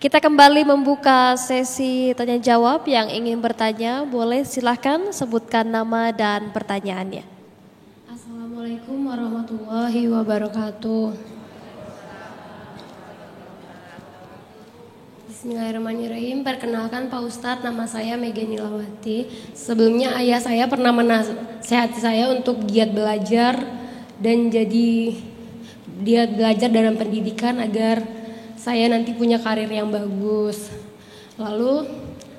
Kita kembali membuka sesi tanya jawab. Yang ingin bertanya boleh silahkan sebutkan nama dan pertanyaannya. Assalamualaikum warahmatullahi wabarakatuh. Bismillahirrahmanirrahim. Perkenalkan Pak Ustadz, nama saya Mega Nilawati. Sebelumnya ayah saya pernah menasihati saya untuk giat belajar dan jadi giat belajar dalam pendidikan agar saya nanti punya karir yang bagus. Lalu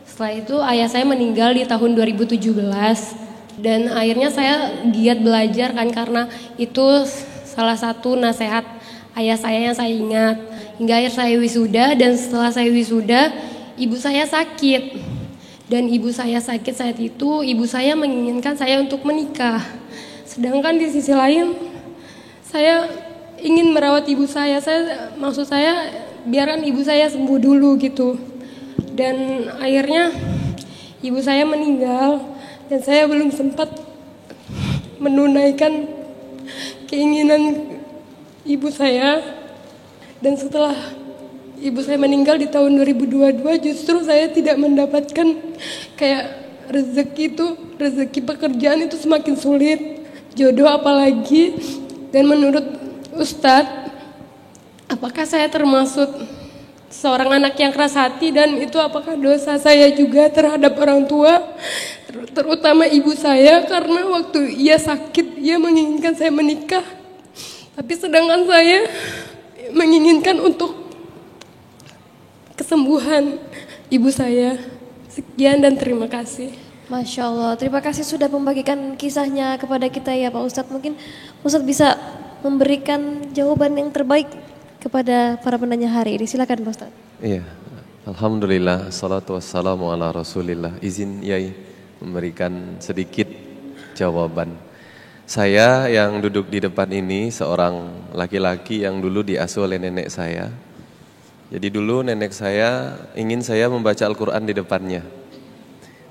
setelah itu ayah saya meninggal di tahun 2017 dan akhirnya saya giat belajar kan, karena itu salah satu nasihat ayah saya yang saya ingat. Hingga akhir saya wisuda, dan setelah saya wisuda ibu saya sakit. Dan ibu saya sakit saat itu ibu saya menginginkan saya untuk menikah. Sedangkan di sisi lain saya ingin merawat ibu saya. Maksud saya biarkan ibu saya sembuh dulu gitu. Dan akhirnya ibu saya meninggal dan saya belum sempat menunaikan keinginan ibu saya. Dan setelah ibu saya meninggal di tahun 2022 justru saya tidak mendapatkan kayak rezeki pekerjaan itu semakin sulit, jodoh apalagi. Dan menurut Ustadz, apakah saya termasuk seorang anak yang keras hati, dan itu apakah dosa saya juga terhadap orang tua, terutama ibu saya, karena waktu ia sakit ia menginginkan saya menikah, tapi sedangkan saya menginginkan untuk kesembuhan ibu saya. Sekian dan terima kasih. Masya Allah, terima kasih sudah membagikan kisahnya kepada kita ya Pak Ustadz. Mungkin Ustadz bisa memberikan jawaban yang terbaik kepada para penanya hari ini. Silakan Pak Ustadz. Iya, alhamdulillah, salatu wassalamu ala rasulillah. Izin Yai memberikan sedikit jawaban. Saya yang duduk di depan ini seorang laki-laki yang dulu diasuh oleh nenek saya. Jadi dulu nenek saya ingin saya membaca Al-Quran di depannya.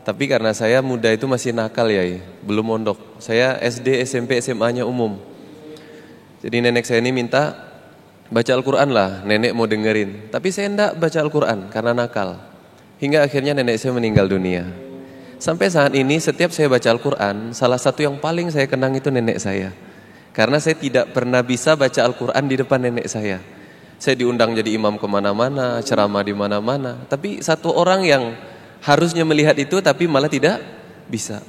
Tapi karena saya muda itu masih nakal Yai, belum mondok. Saya SD, SMP, SMA-nya umum. Jadi nenek saya ini minta baca Al-Quran lah, nenek mau dengerin. Tapi saya enggak baca Al-Quran karena nakal. Hingga akhirnya nenek saya meninggal dunia. Sampai saat ini setiap saya baca Al-Quran, salah satu yang paling saya kenang itu nenek saya. Karena saya tidak pernah bisa baca Al-Quran di depan nenek saya. Saya diundang jadi imam kemana-mana, ceramah di mana-mana. Tapi satu orang yang harusnya melihat itu tapi malah tidak bisa.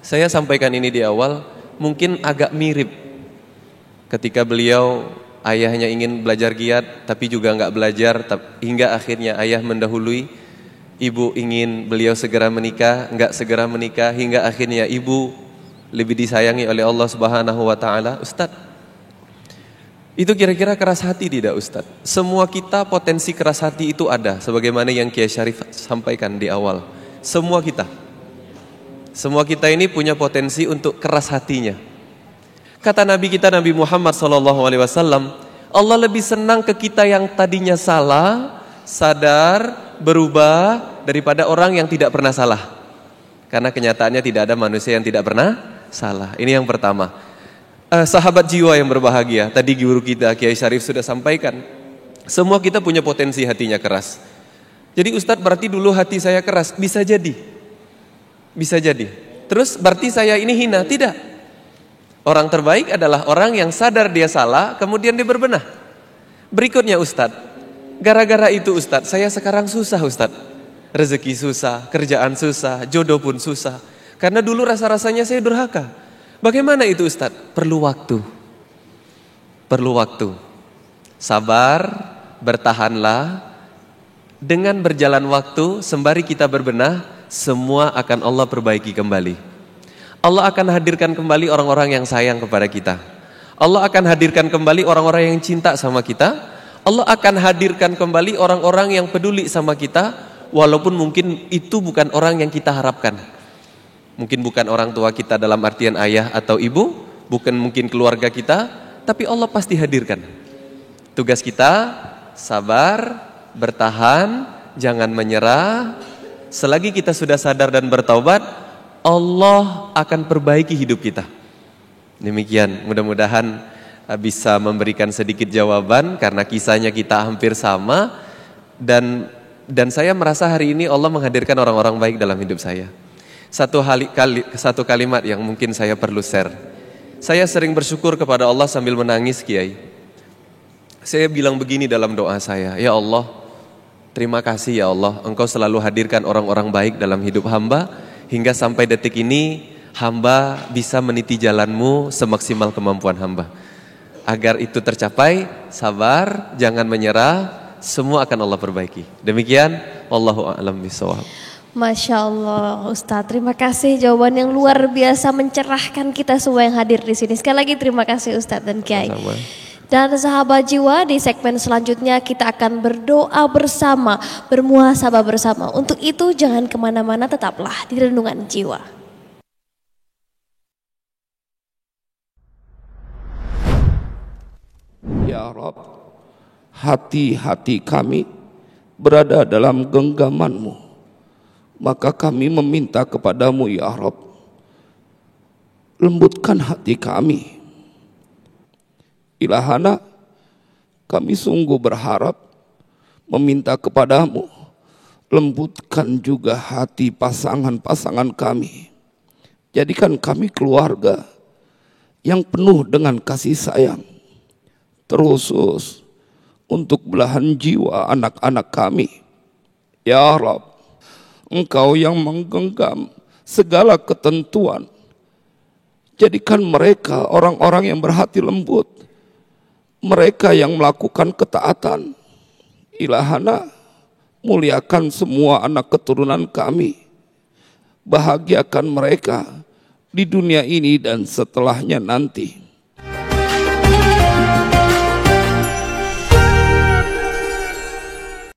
Saya sampaikan ini di awal, mungkin agak mirip. Ketika beliau, ayahnya ingin belajar giat tapi juga enggak belajar, hingga akhirnya ayah mendahului. Ibu ingin beliau segera menikah, enggak segera menikah, hingga akhirnya ibu lebih disayangi oleh Allah Subhanahu wa taala. Ustadz, itu kira-kira keras hati tidak Ustadz? Semua kita potensi keras hati itu ada, sebagaimana yang Kiai Syarif sampaikan di awal. Semua kita ini punya potensi untuk keras hatinya. Kata Nabi kita, Nabi Muhammad SAW, Allah lebih senang ke kita yang tadinya salah, sadar, berubah, daripada orang yang tidak pernah salah. Karena kenyataannya tidak ada manusia yang tidak pernah salah. Ini yang pertama. Sahabat jiwa yang berbahagia, tadi guru kita Kiai Syarif sudah sampaikan, semua kita punya potensi hatinya keras. Jadi Ustadz, berarti dulu hati saya keras? Bisa jadi. Terus berarti saya ini hina? Tidak. Orang terbaik adalah orang yang sadar dia salah, kemudian dia berbenah. Berikutnya Ustadz, gara-gara itu Ustadz, saya sekarang susah Ustadz. Rezeki susah, kerjaan susah, jodoh pun susah. Karena dulu rasa-rasanya saya durhaka. Bagaimana itu Ustadz? Perlu waktu. Sabar, bertahanlah. Dengan berjalan waktu, sembari kita berbenah, semua akan Allah perbaiki kembali. Allah akan hadirkan kembali orang-orang yang sayang kepada kita. Allah akan hadirkan kembali orang-orang yang cinta sama kita. Allah akan hadirkan kembali orang-orang yang peduli sama kita, walaupun mungkin itu bukan orang yang kita harapkan. Mungkin bukan orang tua kita dalam artian ayah atau ibu, bukan mungkin keluarga kita, tapi Allah pasti hadirkan. Tugas kita sabar, bertahan, jangan menyerah. Selagi kita sudah sadar dan bertaubat, Allah akan perbaiki hidup kita. Demikian, mudah-mudahan bisa memberikan sedikit jawaban karena kisahnya kita hampir sama dan Dan saya merasa hari ini Allah menghadirkan orang-orang baik dalam hidup saya. Satu kalimat yang mungkin saya perlu share. Saya sering bersyukur kepada Allah sambil menangis, Kiai. Saya bilang begini dalam doa saya, ya Allah, terima kasih ya Allah, Engkau selalu hadirkan orang-orang baik dalam hidup hamba, hingga sampai detik ini hamba bisa meniti jalanmu semaksimal kemampuan hamba. Agar itu tercapai, sabar, jangan menyerah, semua akan Allah perbaiki. Demikian, wallahu a'lam bishawab. Masya Allah Ustadz, terima kasih jawaban yang luar biasa mencerahkan kita semua yang hadir di sini. Sekali lagi terima kasih Ustadz dan Kiai. Sama-sama. Dan sahabat jiwa, di segmen selanjutnya kita akan berdoa bersama, bermuhasabah bersama. Untuk itu jangan kemana-mana, tetaplah di Renungan Jiwa. Ya Rabb, hati-hati kami berada dalam genggaman-Mu. Maka kami meminta kepadamu ya Rabb, lembutkan hati kami. Ilahana, kami sungguh berharap meminta kepadamu, lembutkan juga hati pasangan-pasangan kami. Jadikan kami keluarga yang penuh dengan kasih sayang, terusus untuk belahan jiwa anak-anak kami. Ya Rabb, Engkau yang menggenggam segala ketentuan. Jadikan mereka orang-orang yang berhati lembut, mereka yang melakukan ketaatan. Ilahana, muliakan semua anak keturunan kami, bahagiakan mereka di dunia ini dan setelahnya nanti.